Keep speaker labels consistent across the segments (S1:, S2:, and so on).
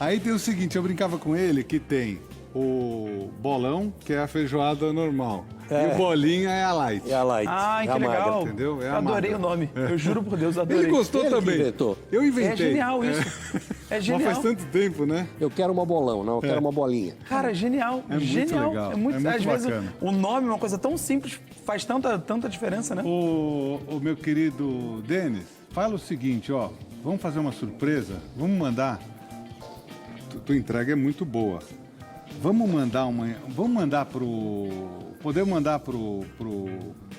S1: Aí tem o seguinte, eu brincava com ele que tem o bolão, que é a feijoada normal. E o bolinha é a light.
S2: É a light.
S3: Ai,
S2: é
S3: que
S2: a magra.
S3: legal.
S1: entendeu? É a
S3: Adorei
S1: magra.
S3: o nome. Eu juro por Deus, adorei.
S1: Ele gostou
S2: Ele que
S1: também.
S2: inventou.
S1: Eu inventei.
S3: É genial isso. É
S1: Mas
S3: genial.
S1: faz tanto tempo, né?
S2: Eu quero uma bolão, não, eu quero uma bolinha.
S3: Cara, genial.
S1: É muito
S3: genial.
S1: legal,
S3: É muito,
S1: é muito
S3: às vezes
S1: bacana.
S3: o nome é uma coisa tão simples, faz tanta diferença, né?
S1: O meu querido Denis, fala o seguinte, ó. Vamos fazer uma surpresa? Vamos mandar... Tua entrega é muito boa. Vamos mandar pro... Podemos mandar pro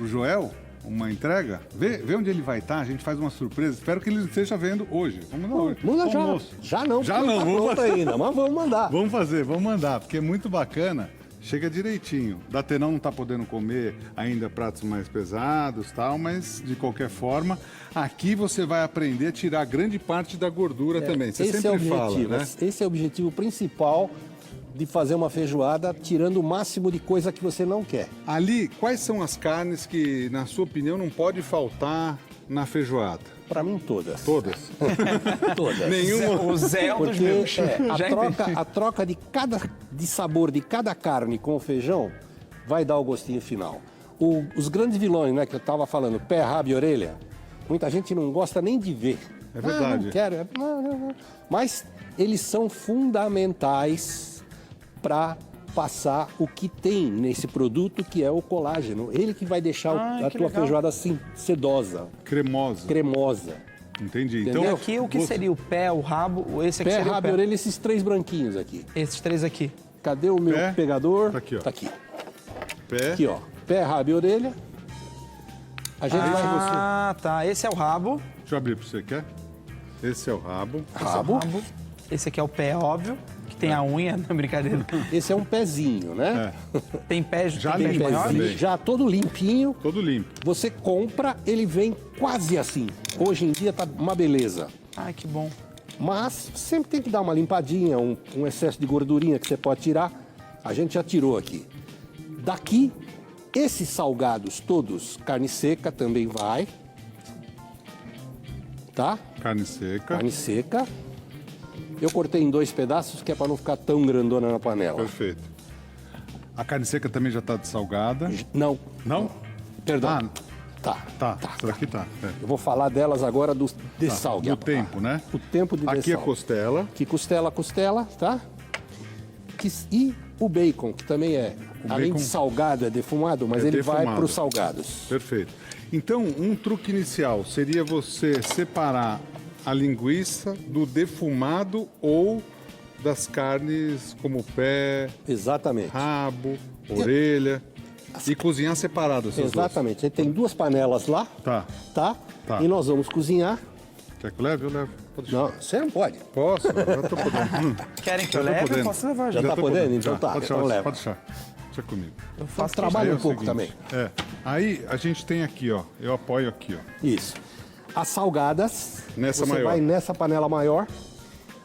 S1: Joel uma entrega? Vê onde ele vai estar, a gente faz uma surpresa. Espero que ele esteja vendo hoje. Vamos mandar hoje.
S2: Manda já.
S1: Almoço.
S2: Já não,
S1: Já
S2: porque
S1: não,
S2: tá
S1: vamos
S2: pronto ainda, mas vamos mandar.
S1: Vamos mandar, porque é muito bacana. Chega direitinho. Datenão não está podendo comer ainda pratos mais pesados, tal, mas de qualquer forma, aqui você vai aprender a tirar grande parte da gordura também. Você
S2: Esse
S1: sempre
S2: é o objetivo,
S1: fala, né?
S2: esse é o objetivo principal de fazer uma feijoada, tirando o máximo de coisa que você não quer.
S1: Ali, quais são as carnes que, na sua opinião, não pode faltar na feijoada?
S2: Para mim, todas.
S1: Todas.
S2: Todas.
S1: Nenhuma.
S3: O Zé é um dos
S2: Porque
S3: meus. Já entendi.
S2: a troca de sabor de cada carne com o feijão vai dar o gostinho final. Os grandes vilões, né, que eu estava falando, pé, rabo e orelha, muita gente não gosta nem de ver.
S1: É verdade.
S2: Não quero. Não. Mas eles são fundamentais para passar o que tem nesse produto, que é o colágeno. Ele que vai deixar a
S3: que
S2: tua
S3: legal.
S2: feijoada assim, sedosa,
S1: Cremosa.
S2: cremosa.
S1: Entendi.
S2: Entendeu?
S1: Então,
S3: Aqui o que seria o pé, o rabo, esse aqui
S2: Pé,
S3: seria
S2: rabo
S3: o
S2: e
S3: pé.
S2: orelha, esses três branquinhos aqui.
S3: Esses três aqui.
S2: Cadê o meu
S1: Pé.
S2: pegador?
S1: Tá aqui, ó.
S2: Tá aqui.
S1: pé.
S2: Aqui, ó. Pé, rabo e orelha. A gente vai...
S3: Ah, tá. Esse é o rabo.
S1: Deixa eu abrir para você, quer? Esse é o rabo.
S2: Rabo.
S3: Esse aqui é o pé, óbvio. Que tem a unha, não é brincadeira.
S2: Esse é um pezinho, né?
S3: Tem pés,
S1: Já
S3: tem pés
S1: limpo
S3: maiores.
S1: também.
S2: Já todo limpinho.
S1: Todo limpo.
S2: Você compra, ele vem quase assim. Hoje em dia tá uma beleza.
S3: Ai, que bom.
S2: Mas sempre tem que dar uma limpadinha, um excesso de gordurinha que você pode tirar. A gente já tirou aqui. Daqui, esses salgados todos, carne seca também vai. Tá?
S1: Carne seca.
S2: Carne seca. Eu cortei em 2 pedaços, que é para não ficar tão grandona na panela.
S1: Perfeito. A carne seca também já está dessalgada.
S2: Não.
S1: Não?
S2: Perdão.
S1: Ah,
S2: Tá.
S1: tá. Essa daqui tá. É.
S2: Eu vou falar delas agora do
S1: Tá,
S2: dessalgue.
S1: do tempo, né?
S2: O tempo de
S1: Aqui é
S2: dessalgue.
S1: costela.
S2: Aqui costela, tá? E o bacon, que também é, além
S1: bacon
S2: de salgado, é defumado, mas
S1: é
S2: ele vai
S1: defumado.
S2: para os salgados.
S1: Perfeito. Então, um truque inicial seria você separar a linguiça do defumado ou das carnes como pé,
S2: Exatamente.
S1: rabo, orelha. E cozinhar separado essas
S2: Exatamente. A gente tem 2 panelas lá,
S1: duas. Tá. Tá.
S2: E nós vamos cozinhar.
S1: Quer que eu leve? Eu levo. Pode deixar.
S2: Não, você não pode.
S1: Posso? Já tô podendo.
S3: Querem que eu
S1: Já tô
S3: leve? Eu
S1: podendo.
S3: posso levar já.
S2: Já tá
S1: tô
S2: podendo? Então
S1: Já.
S2: tá,
S1: Pode
S2: então
S1: deixar,
S2: leva.
S1: pode deixar. Deixa comigo.
S3: Eu faço
S2: trabalho
S1: Aí
S2: um
S1: é o
S2: pouco
S1: seguinte,
S2: também.
S1: Aí a gente tem aqui, ó. Eu apoio aqui, ó.
S2: Isso. As salgadas,
S1: Nessa
S2: você
S1: maior.
S2: vai nessa panela maior,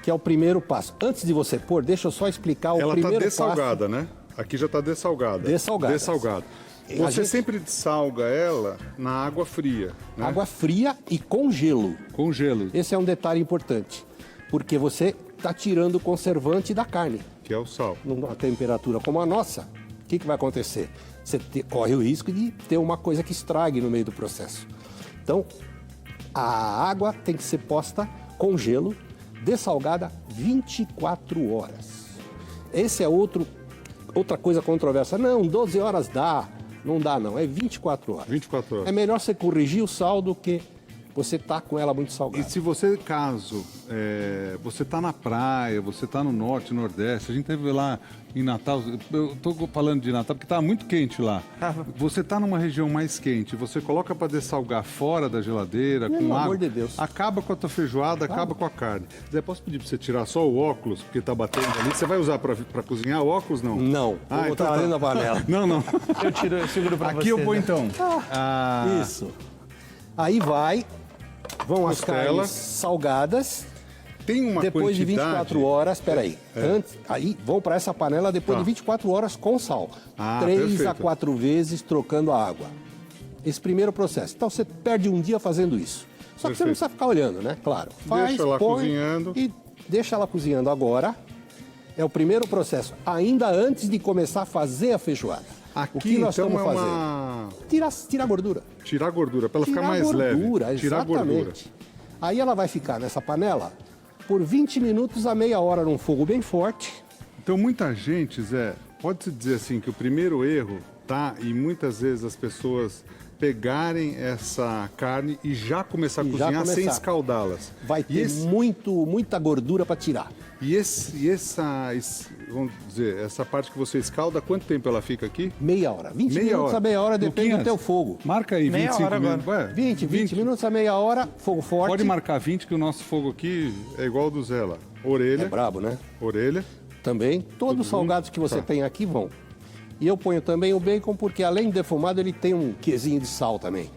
S2: que é o primeiro passo. Antes de você pôr, deixa eu só explicar o
S1: Ela tá
S2: primeiro
S1: dessalgada, né? Aqui já tá dessalgada.
S2: Dessalgada.
S1: Dessalgada.
S2: A
S1: Você
S2: gente-
S1: sempre dessalga ela na água fria, né?
S2: passo. Água fria e com gelo.
S1: Com gelo,
S2: Esse é um detalhe importante, porque você está tirando o conservante da carne.
S1: que é o sal.
S2: Numa temperatura como a nossa, o que vai acontecer? Você corre o risco de ter uma coisa que estrague no meio do processo. Então, a água tem que ser posta com gelo, dessalgada 24 horas. Esse é outra coisa controversa. Não, 12 horas dá. Não dá, não. É 24 horas.
S1: 24 horas.
S2: É melhor você corrigir o sal do que você tá com ela muito
S1: E
S2: salgada.
S1: se você, caso, você tá na praia, você tá no norte, nordeste, a gente teve lá em Natal, eu tô falando de Natal porque tá muito quente lá. Você tá numa região mais quente, você coloca para dessalgar fora da geladeira,
S2: Pelo
S1: com água,
S2: amor de Deus.
S1: acaba com a tua feijoada, acaba com a carne. Zé, posso pedir para você tirar só o óculos, porque tá batendo ali? Você vai usar para cozinhar o óculos, não?
S2: Não,
S1: Ah,
S2: vou botar
S1: então tá.
S2: dentro da panela.
S1: Não, não.
S3: Eu seguro pra
S1: Aqui
S3: você.
S1: eu vou
S3: né?
S1: então.
S2: Isso. Aí vão as
S1: Costela.
S2: carnes salgadas.
S1: Tem uma
S2: Depois de
S1: quantidade...
S2: 24 horas, peraí. Aí vão para essa panela depois
S1: Tá.
S2: de 24 horas com sal.
S1: Ah,
S2: 3
S1: perfeito.
S2: a 4 vezes trocando a água. Esse primeiro processo. Então você perde um dia fazendo isso. Só que você não
S1: Perfeito.
S2: precisa ficar olhando, né? Claro. Faz,
S1: Deixa lá
S2: põe
S1: cozinhando.
S2: e deixa ela cozinhando agora. É o primeiro processo, ainda antes de começar a fazer a feijoada.
S1: Aqui,
S2: o que nós
S1: então,
S2: estamos
S1: é
S2: fazendo?
S1: uma...
S2: Tira a gordura.
S1: Tirar a gordura, para ela ficar
S2: Tirar a
S1: mais leve.
S2: gordura,
S1: Tirar a gordura.
S2: exatamente. Aí ela vai ficar nessa panela por 20 minutos a meia hora num fogo bem forte.
S1: Então, muita gente, Zé, pode-se dizer assim que o primeiro erro tá e muitas vezes as pessoas pegarem essa carne e já começar a
S2: E já
S1: cozinhar sem
S2: começar.
S1: escaldá-las.
S2: Vai ter muita gordura para tirar.
S1: Vamos dizer, essa parte que você escalda, quanto tempo ela fica aqui?
S2: Meia hora. 20
S1: Meia
S2: minutos
S1: hora.
S2: a meia hora, depende
S1: Luquinhas,
S2: do teu fogo.
S1: Marca aí,
S3: Meia
S1: 25
S3: hora
S1: minutos.
S3: agora.
S1: Ué,
S2: 20 minutos a meia hora, fogo forte.
S1: Pode marcar 20, que o nosso fogo aqui é igual ao do Zé lá.
S2: É
S1: Orelha,
S2: brabo, né?
S1: orelha.
S2: Também, todos os salgados que você tem aqui vão. E eu ponho também o bacon, porque além de defumado, ele tem um quesinho de sal também.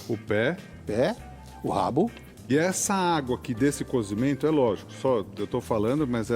S1: O pé.
S2: Pé, o rabo.
S1: E essa água aqui desse cozimento, é lógico, só eu tô falando, mas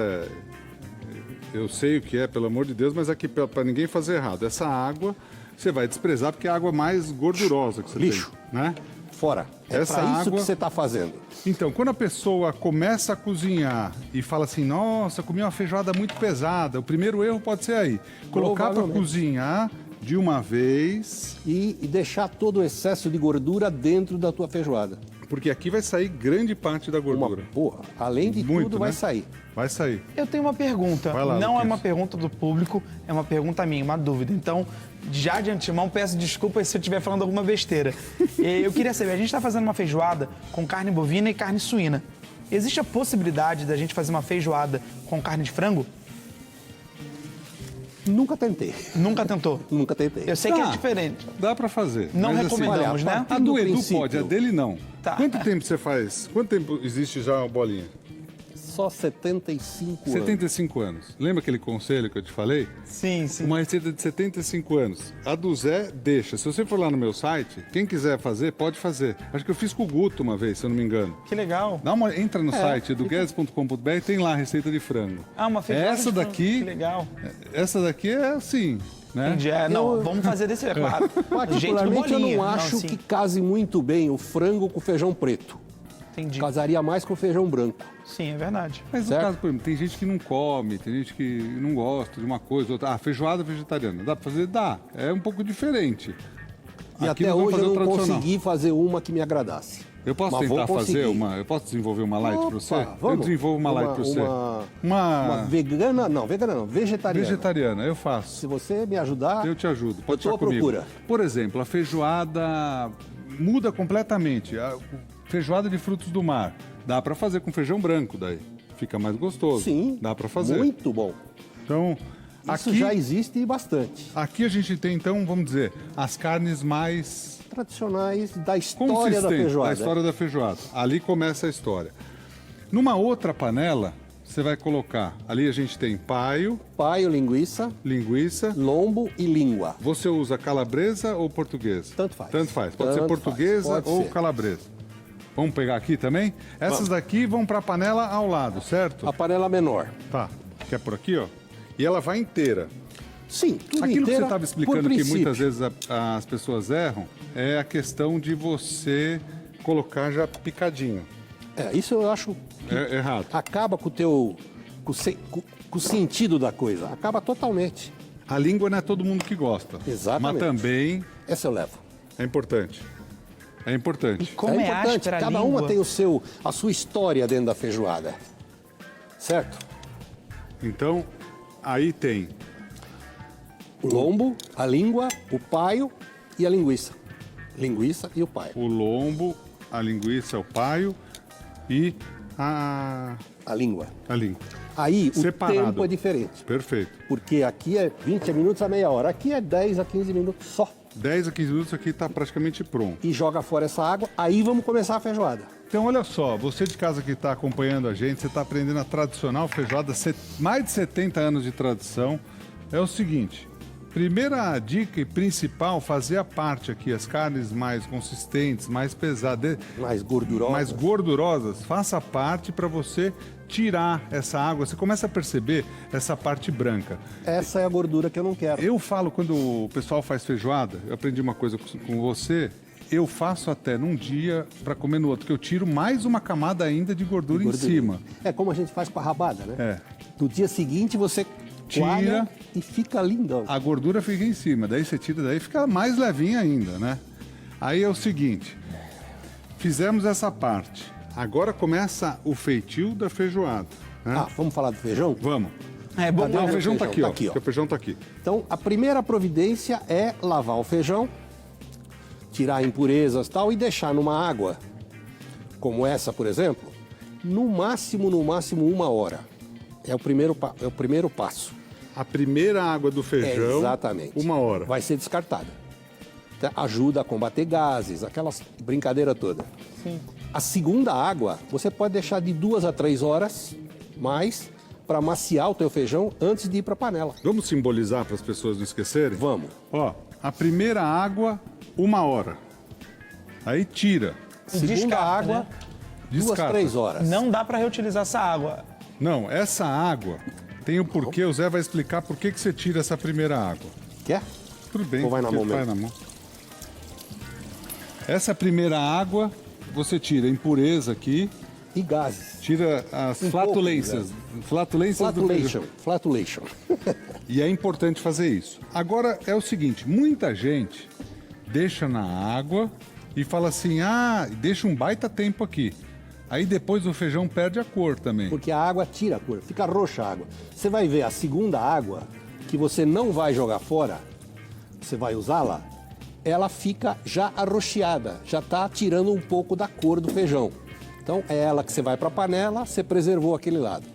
S1: eu sei o que é, pelo amor de Deus, mas aqui para ninguém fazer errado. Essa água você vai desprezar porque é a água mais gordurosa que você
S2: Lixo.
S1: tem, né?
S2: Fora. É
S1: Essa
S2: para isso
S1: água-
S2: que você está fazendo.
S1: Então, quando a pessoa começa a cozinhar e fala assim, nossa, comi uma feijoada muito pesada, o primeiro erro pode ser aí. Colocar para
S2: Provavelmente.
S1: cozinhar de uma vez,
S2: E deixar todo o excesso de gordura dentro da tua feijoada.
S1: porque aqui vai sair grande parte da
S2: Uma
S1: gordura.
S2: porra, além de
S1: Muito,
S2: tudo, vai
S1: né?
S2: sair.
S1: Vai sair.
S3: Eu tenho uma pergunta.
S1: Vai lá,
S3: Não é
S1: Luquinhas.
S3: uma pergunta do público, é uma pergunta minha, uma dúvida. Então, já de antemão, peço desculpas se eu estiver falando alguma besteira. Eu queria saber, a gente está fazendo uma feijoada com carne bovina e carne suína. Existe a possibilidade da gente fazer uma feijoada com carne de frango?
S2: Nunca tentei.
S3: Nunca tentou?
S2: Nunca tentei.
S3: Eu sei que é
S1: Dá.
S3: diferente.
S1: Dá pra fazer.
S3: Não
S1: mas,
S3: recomendamos,
S2: olha,
S3: né?
S1: A do
S2: do
S1: Edu
S2: princípio.
S1: pode, a dele não.
S3: Tá.
S1: Quanto tempo você faz? Quanto tempo existe já a bolinha?
S2: Só 75 anos.
S1: 75 anos. Lembra aquele conselho que eu te falei?
S3: Sim, sim.
S1: Uma receita de 75 anos. A do Zé, deixa. Se você for lá no meu site, quem quiser fazer, pode fazer. Acho que eu fiz com o Guto uma vez, se eu não me engano.
S3: Que legal.
S1: Entra no site eduguedes.com.br e tem lá a receita de frango.
S3: Ah, uma feijoada
S1: Essa
S3: de frango.
S1: daqui,
S3: Que legal.
S1: essa daqui é assim, né?
S3: Entendi. Não, vamos fazer desse, é claro. Do jeito do
S2: Particularmente, eu
S3: bolinha.
S2: não acho
S3: sim.
S2: que case muito bem o frango com feijão preto.
S3: Entendi.
S2: Casaria mais com feijão branco.
S3: Sim, é verdade.
S1: Mas no
S2: Certo.
S1: caso, por exemplo, tem gente que não come, tem gente que não gosta de uma coisa, outra. Ah, feijoada vegetariana. Dá pra fazer? Dá. É um pouco diferente.
S2: E
S1: Aqui
S2: até
S1: nós vamos
S2: hoje eu
S1: fazer o
S2: não
S1: tradicional.
S2: consegui fazer uma que me agradasse.
S1: Eu posso
S2: Mas vou
S1: tentar fazer
S2: conseguir.
S1: uma. Eu posso desenvolver uma light pra você?
S2: Opa,
S1: Eu
S2: vamos.
S1: desenvolvo uma light pra você.
S2: Uma vegana não, vegetariana.
S1: vegetariana, eu faço.
S2: Se você me ajudar,
S1: Eu te ajudo. Pode
S2: tô
S1: deixar
S2: à
S1: comigo.
S2: procura.
S1: Por exemplo, a feijoada muda completamente. A feijoada de frutos do mar. Dá pra fazer com feijão branco daí. Fica mais gostoso.
S2: sim,
S1: Dá pra fazer.
S2: muito bom.
S1: Então,
S2: Isso
S1: aqui,
S2: já existe bastante.
S1: aqui a gente tem, então, vamos dizer, as carnes mais
S2: Tradicionais da história
S1: consistentes
S2: da feijoada.
S1: da história da feijoada. Ali começa a história. Numa outra panela, você vai colocar, ali a gente tem paio,
S2: Paio, linguiça,
S1: linguiça.
S2: lombo e língua.
S1: Você usa calabresa ou portuguesa?
S2: Tanto faz.
S1: Tanto faz. Pode
S2: Tanto
S1: ser portuguesa
S2: faz, pode
S1: ou
S2: ser.
S1: calabresa. Vamos pegar aqui também? Essas daqui vão para a panela ao lado, certo?
S2: A panela menor.
S1: Tá. Que é por aqui, ó. E ela vai inteira.
S2: Sim, tudo
S1: Aquilo que
S2: inteira,
S1: você estava
S2: por
S1: explicando que
S2: princípio.
S1: muitas vezes as pessoas erram é a questão de você colocar já picadinho.
S2: Isso eu acho que
S1: É errado.
S2: acaba com o teu... com o sentido da coisa. Acaba totalmente.
S1: A língua não é todo mundo que gosta.
S2: Exatamente.
S1: Mas também
S2: Essa eu levo.
S1: é importante. É importante.
S3: Como é
S2: importante.
S3: áspera a
S2: Cada
S3: língua.
S2: uma tem a sua história dentro da feijoada. Certo?
S1: Então, aí tem
S2: O lombo, a língua, o paio e a linguiça. Linguiça e o paio.
S1: o lombo, a linguiça, o paio e a
S2: A língua.
S1: língua.
S2: Aí
S1: Separado.
S2: o tempo é diferente.
S1: Perfeito.
S2: Porque aqui é 20 minutos a meia hora. Aqui é 10 a 15 minutos só.
S1: 10 a 15 minutos aqui está praticamente pronto.
S2: E joga fora essa água. Aí vamos começar a feijoada.
S1: Então, olha só, você de casa que está acompanhando a gente, você está aprendendo a tradicional feijoada, mais de 70 anos de tradição. É o seguinte, primeira dica e principal, fazer a parte aqui, as carnes mais consistentes, mais pesadas,
S2: Mais gordurosa.
S1: mais gordurosas, faça parte para você tirar essa água. Você começa a perceber essa parte branca.
S2: Essa é a gordura que eu não quero.
S1: Eu falo, quando o pessoal faz feijoada, eu aprendi uma coisa com você, eu faço até num dia para comer no outro, que eu tiro mais uma camada ainda de gordura em cima.
S2: É como a gente faz com a rabada, né?
S1: É.
S2: No dia seguinte você
S1: Tira.
S2: coalha e fica lindão.
S1: A gordura fica em cima, daí você tira, daí fica mais levinha ainda, né? Aí é o seguinte, fizemos essa parte, agora começa o feitio da feijoada, né?
S2: Ah, vamos falar do feijão?
S1: Vamos.
S3: É bom.
S1: Não, o
S2: o
S1: feijão tá aqui, ó.
S2: tá aqui, ó.
S1: O feijão tá aqui.
S2: Então, a primeira providência é lavar o feijão, tirar impurezas e tal e deixar numa água, como essa, por exemplo, no máximo 1 hora. É o primeiro passo.
S1: A primeira água do feijão,
S2: Exatamente.
S1: 1 hora.
S2: Vai ser descartada. Então, ajuda a combater gases, aquelas brincadeiras todas.
S3: Sim.
S2: A segunda água, você pode deixar de 2 a 3 horas mais para maciar o teu feijão antes de ir para a panela.
S1: Vamos simbolizar para as pessoas não esquecerem?
S2: Vamos.
S1: Ó, a primeira água, 1 hora. Aí tira.
S2: Segunda
S3: Descarta,
S2: água,
S3: né?
S2: 2,
S1: Descarta.
S2: 3 horas.
S3: Não dá para reutilizar essa água.
S1: Não, essa água tem o porquê, o Zé vai explicar por que você tira essa primeira água.
S2: Quer?
S1: Tudo bem.
S2: Ou vai na
S1: porque
S2: mão
S1: vai
S2: mesmo?
S1: na mão. Essa primeira água, você tira a impureza aqui,
S2: E gases.
S1: tira as
S2: Um
S1: flatulências. Flatulências do feijão.
S2: Flatulation.
S1: E é importante fazer isso. Agora é o seguinte, muita gente deixa na água e fala assim, deixa um baita tempo aqui. Aí depois o feijão perde a cor também.
S2: Porque a água tira a cor, fica roxa a água. Você vai ver a segunda água, que você não vai jogar fora, você vai usá-la, ela fica já arroxeada, já está tirando um pouco da cor do feijão. Então é ela que você vai para a panela, você preservou aquele lado.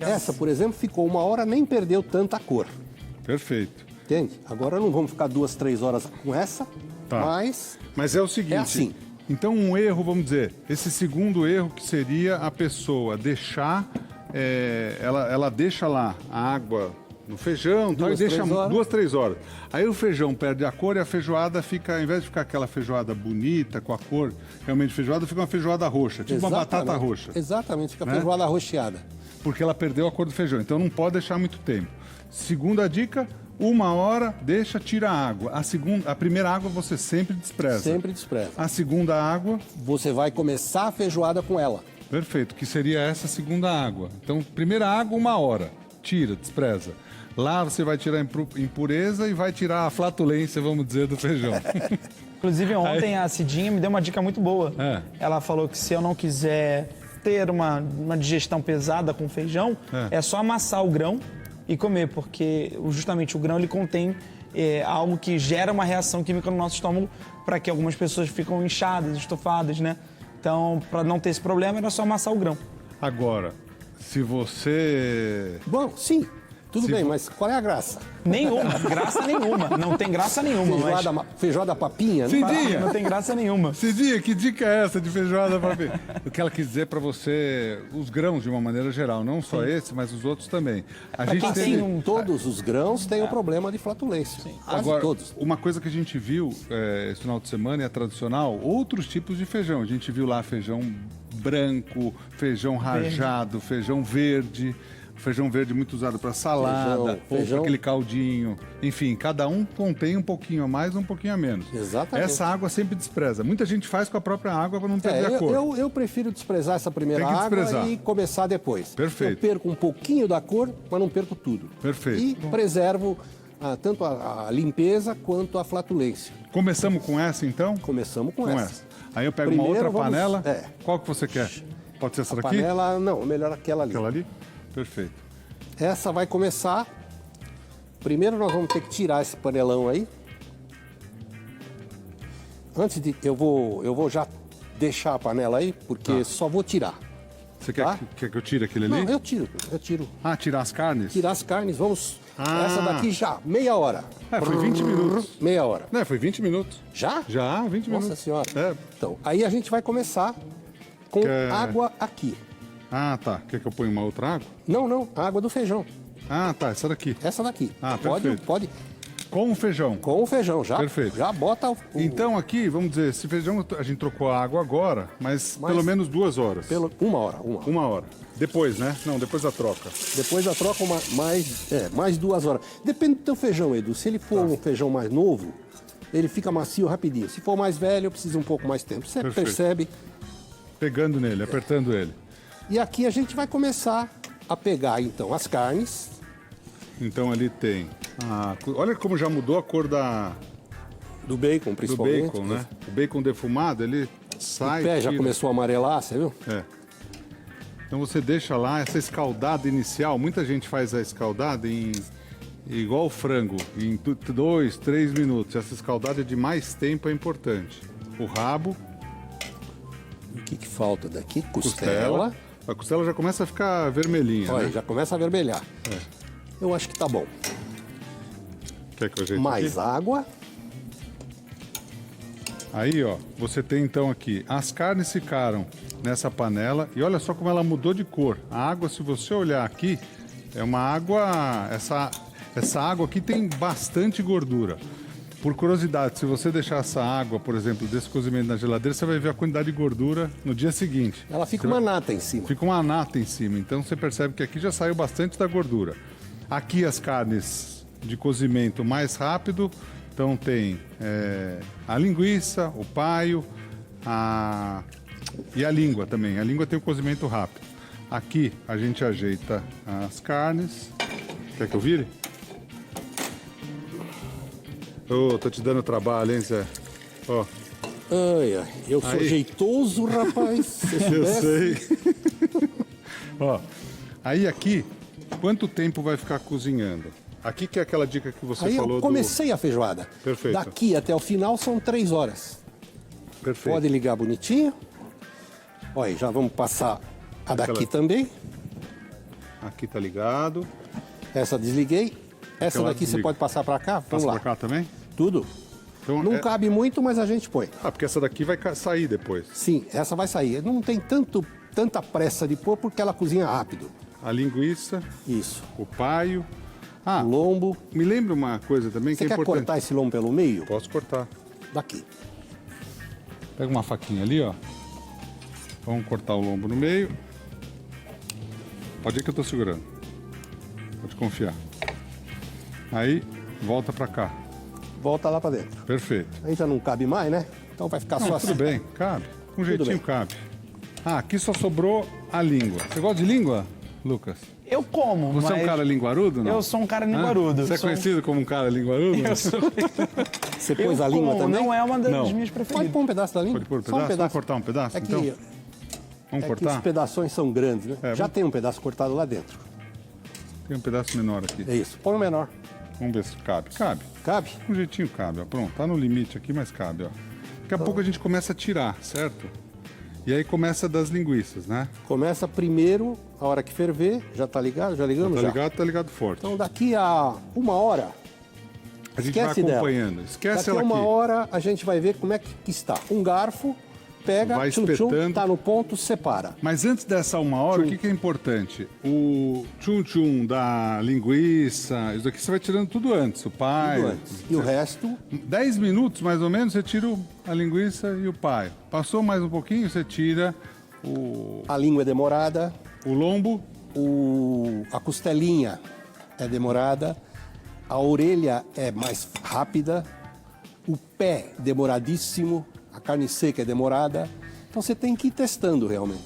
S2: Essa, por exemplo, ficou 1 hora, nem perdeu tanta cor.
S1: Perfeito.
S2: Entende? Agora não vamos ficar 2, 3 horas com essa,
S1: Tá.
S2: mas
S1: Mas é o seguinte.
S2: É assim.
S1: Então um erro, vamos dizer, esse segundo erro que seria a pessoa deixar, ela deixa lá a água no feijão, tal, e
S2: 2,
S1: deixa
S2: 3 horas.
S1: 2, 3 horas. Aí o feijão perde a cor e a feijoada fica, ao invés de ficar aquela feijoada bonita, com a cor realmente feijoada, fica uma feijoada roxa, tipo uma batata roxa.
S2: Exatamente, fica
S1: Né?
S2: feijoada arroxeada.
S1: Porque ela perdeu a cor do feijão. Então não pode deixar muito tempo. Segunda dica, 1 hora, deixa, tira a água. A primeira água você sempre despreza.
S2: Sempre despreza.
S1: A segunda água,
S2: Você vai começar a feijoada com ela.
S1: perfeito, que seria essa segunda água. Então, primeira água, 1 hora, tira, despreza. Lá você vai tirar a impureza e vai tirar a flatulência, vamos dizer, do feijão.
S3: Inclusive, ontem a Cidinha me deu uma dica muito boa.
S1: É.
S3: Ela falou que se eu não quiser ter uma digestão pesada com feijão, é só amassar o grão e comer, porque justamente o grão ele contém algo que gera uma reação química no nosso estômago para que algumas pessoas ficam inchadas, estufadas, né? Então, para não ter esse problema, era só amassar o grão.
S1: Agora, se você...
S2: Bom, sim, tudo
S1: Se
S2: bem,
S1: vo-
S2: mas qual é a graça?
S3: Nenhuma, graça nenhuma. Não tem graça nenhuma,
S2: Feijoada papinha?
S1: Sim,
S2: Não vai-
S1: Cidinha.
S3: não tem graça nenhuma.
S1: Cidinha, que dica é essa de feijoada para ver? O que ela quis dizer para você, os grãos de uma maneira geral, não só esse, mas os outros também. A gente
S3: quem
S1: teve...
S3: tem
S2: Todos os grãos têm o problema de flatulência. Quase
S1: Agora,
S2: todos.
S1: uma coisa que a gente viu esse final de semana é tradicional, outros tipos de feijão. A gente viu lá feijão branco, feijão rajado, feijão verde muito usado para salada, ou para
S2: feijão-
S1: aquele caldinho. Enfim, cada um contém um pouquinho a mais, um pouquinho a menos.
S2: Exatamente.
S1: Essa água sempre despreza. Muita gente faz com a própria água para não perder a cor.
S2: Eu prefiro desprezar essa primeira
S1: Tem que
S2: água
S1: desprezar.
S2: e começar depois.
S1: Perfeito.
S2: Eu perco um pouquinho da cor, mas não perco tudo.
S1: Perfeito.
S2: E preservo tanto a limpeza quanto a flatulência.
S1: Começamos com essa, então?
S2: Começamos com essa.
S1: Aí eu pego
S2: Primeiro
S1: uma outra
S2: vamos-
S1: panela.
S2: é.
S1: Qual que você quer? Pode ser essa daqui?
S2: Panela, não, melhor aquela ali.
S1: Aquela ali? Perfeito.
S2: Essa vai começar. Primeiro nós vamos ter que tirar esse panelão aí. Antes de. Eu vou já deixar a panela aí, porque
S1: Tá.
S2: só vou tirar.
S1: Você
S2: Tá.
S1: quer que eu tire aquele ali?
S2: Não, eu tiro.
S1: Ah, tirar as carnes?
S2: Tirar as carnes, vamos.
S1: Ah.
S2: Essa daqui já, meia hora.
S1: Foi 20 minutos.
S2: Meia hora.
S1: Não, foi 20 minutos.
S2: Já?
S1: Já, 20
S2: Nossa
S1: minutos.
S2: senhora.
S1: É.
S2: Então, aí a gente vai começar com
S1: Quer-
S2: água aqui.
S1: Ah, tá. Quer que eu ponha uma outra água?
S2: Não, a água do feijão.
S1: Ah, tá. Essa daqui.
S2: Essa daqui.
S1: Ah,
S2: pode,
S1: perfeito.
S2: pode.
S1: Com o feijão.
S2: Com o feijão, já.
S1: Perfeito.
S2: Já bota o.
S1: Então aqui, vamos dizer, esse feijão a gente trocou a água agora, mas pelo menos 2 horas.
S2: Uma hora.
S1: 1 hora. Depois, né? Não, depois da troca.
S2: Depois da troca, mais 2 horas. Depende do teu feijão, Edu. Se ele for um feijão mais novo, ele fica macio rapidinho. Se for mais velho, precisa um pouco mais tempo. Você
S1: Perfeito.
S2: percebe.
S1: Pegando nele, apertando ele.
S2: E aqui a gente vai começar a pegar, então, as carnes.
S1: Então ali tem. Olha como já mudou a cor
S2: Do bacon,
S1: do
S2: principalmente.
S1: bacon, né? O bacon defumado, ele
S2: O
S1: sai.
S2: pé já
S1: tira.
S2: começou a amarelar, você viu?
S1: É. Então você deixa lá essa escaldada inicial. Muita gente faz a escaldada em igual o frango, em 2, 3 minutos. Essa escaldada de mais tempo é importante. O rabo,
S2: O que falta daqui? Costela.
S1: A costela já começa a ficar vermelhinha,
S2: Olha,
S1: né?
S2: já começa a vermelhar. Eu acho que tá bom.
S1: Quer que eu ajeite
S2: Mais
S1: aqui?
S2: água.
S1: Aí, ó, você tem então aqui, as carnes ficaram nessa panela e olha só como ela mudou de cor. A água, se você olhar aqui, é uma água, essa água aqui tem bastante gordura. Por curiosidade, se você deixar essa água, por exemplo, desse cozimento na geladeira, você vai ver a quantidade de gordura no dia seguinte.
S2: Ela fica
S1: Você
S2: uma
S1: vai-
S2: nata em cima.
S1: Fica uma nata em cima, então você percebe que aqui já saiu bastante da gordura. Aqui as carnes de cozimento mais rápido, então tem a linguiça, o paio e a língua também. A língua tem o cozimento rápido. Aqui a gente ajeita as carnes. Quer que eu vire? Ô, tô te dando trabalho, hein, Zé? Ó,
S2: Ai, ai, eu sou
S1: Aí.
S2: jeitoso, rapaz. Se
S1: eu
S2: soubesse.
S1: sei. Ó, aí aqui, quanto tempo vai ficar cozinhando? Aqui que é aquela dica que você
S2: Aí
S1: falou
S2: eu comecei a feijoada.
S1: Perfeito.
S2: Daqui até o final são 3 horas.
S1: do... Perfeito.
S2: Pode ligar bonitinho. Olha, já vamos passar a daqui
S1: Aquela-
S2: também.
S1: Aqui tá ligado.
S2: Essa desliguei. Essa
S1: Aquela
S2: daqui você
S1: desliga.
S2: pode passar para cá. Vamos
S1: Passa
S2: lá.
S1: pra cá também?
S2: Tudo.
S1: Então,
S2: Não cabe muito, mas a gente põe.
S1: porque essa daqui vai sair depois.
S2: Sim, essa vai sair. Não tem tanta pressa de pôr porque ela cozinha rápido.
S1: A linguiça,
S2: Isso.
S1: o paio. Ah,
S2: Lombo.
S1: me lembra uma coisa também
S2: Você
S1: que é
S2: quer
S1: importante.
S2: cortar esse lombo pelo meio?
S1: Posso cortar.
S2: Daqui.
S1: Pega uma faquinha ali, ó. Vamos cortar o lombo no meio. Pode ir que eu tô segurando. Pode confiar. Aí, volta pra cá.
S2: Volta lá para dentro.
S1: Perfeito.
S2: Aí já não cabe mais, né? Então vai ficar
S1: Não,
S2: só
S1: tudo
S2: assim.
S1: bem, cabe. Com jeitinho
S2: bem.
S1: cabe. Ah, aqui só sobrou a língua. Você gosta de língua, Lucas?
S3: Eu como,
S1: Você é
S3: mas
S1: um cara linguarudo, não?
S3: eu sou um cara linguarudo.
S1: Você é
S3: Sou-
S1: conhecido como um cara linguarudo?
S3: Eu sou...
S2: Você
S3: Eu
S2: pôs a língua
S3: como,
S2: também?
S3: não é uma das
S1: Não.
S3: minhas
S2: Pode
S3: preferidas.
S2: pôr um pedaço da língua?
S1: Pode pôr um
S2: Só
S1: pedaço? Vamos cortar um pedaço,
S2: É que,
S1: então?
S2: é
S1: Vamos
S2: que os
S1: cortar?
S2: pedaços são grandes, né?
S1: É,
S2: Já
S1: vamos-
S2: tem um pedaço cortado lá dentro.
S1: Tem um pedaço menor aqui.
S2: É isso. Põe o menor.
S1: Vamos ver se cabe. Cabe.
S2: Cabe?
S1: Com jeitinho cabe, ó. Pronto, tá no limite aqui, mas cabe, ó. Daqui a pouco a gente começa a tirar, certo? E aí começa das linguiças, né?
S2: Começa primeiro, a hora que ferver. Já tá ligado? Já ligamos?
S1: Tá ligado forte.
S2: Então daqui a 1 hora,
S1: a gente
S2: esquece
S1: vai
S2: dela.
S1: acompanhando. Esquece
S2: daqui
S1: ela
S2: a
S1: aqui.
S2: 1 hora a gente vai ver como é que está. Um garfo, pega,
S1: Vai
S2: tchum, tchum,
S1: espetando.
S2: tá no ponto, separa.
S1: Mas antes dessa 1 hora, o que que é importante? O tchum-tchum da linguiça, isso aqui você vai tirando tudo antes, o pai.
S2: Tudo antes. E o resto,
S1: 10 minutos, mais ou menos, você tira a linguiça e o pai. Passou mais um pouquinho, você tira
S2: a língua é demorada,
S1: o lombo.
S2: a costelinha é demorada, a orelha é mais rápida, o pé demoradíssimo, a carne seca é demorada. Então você tem que ir testando realmente.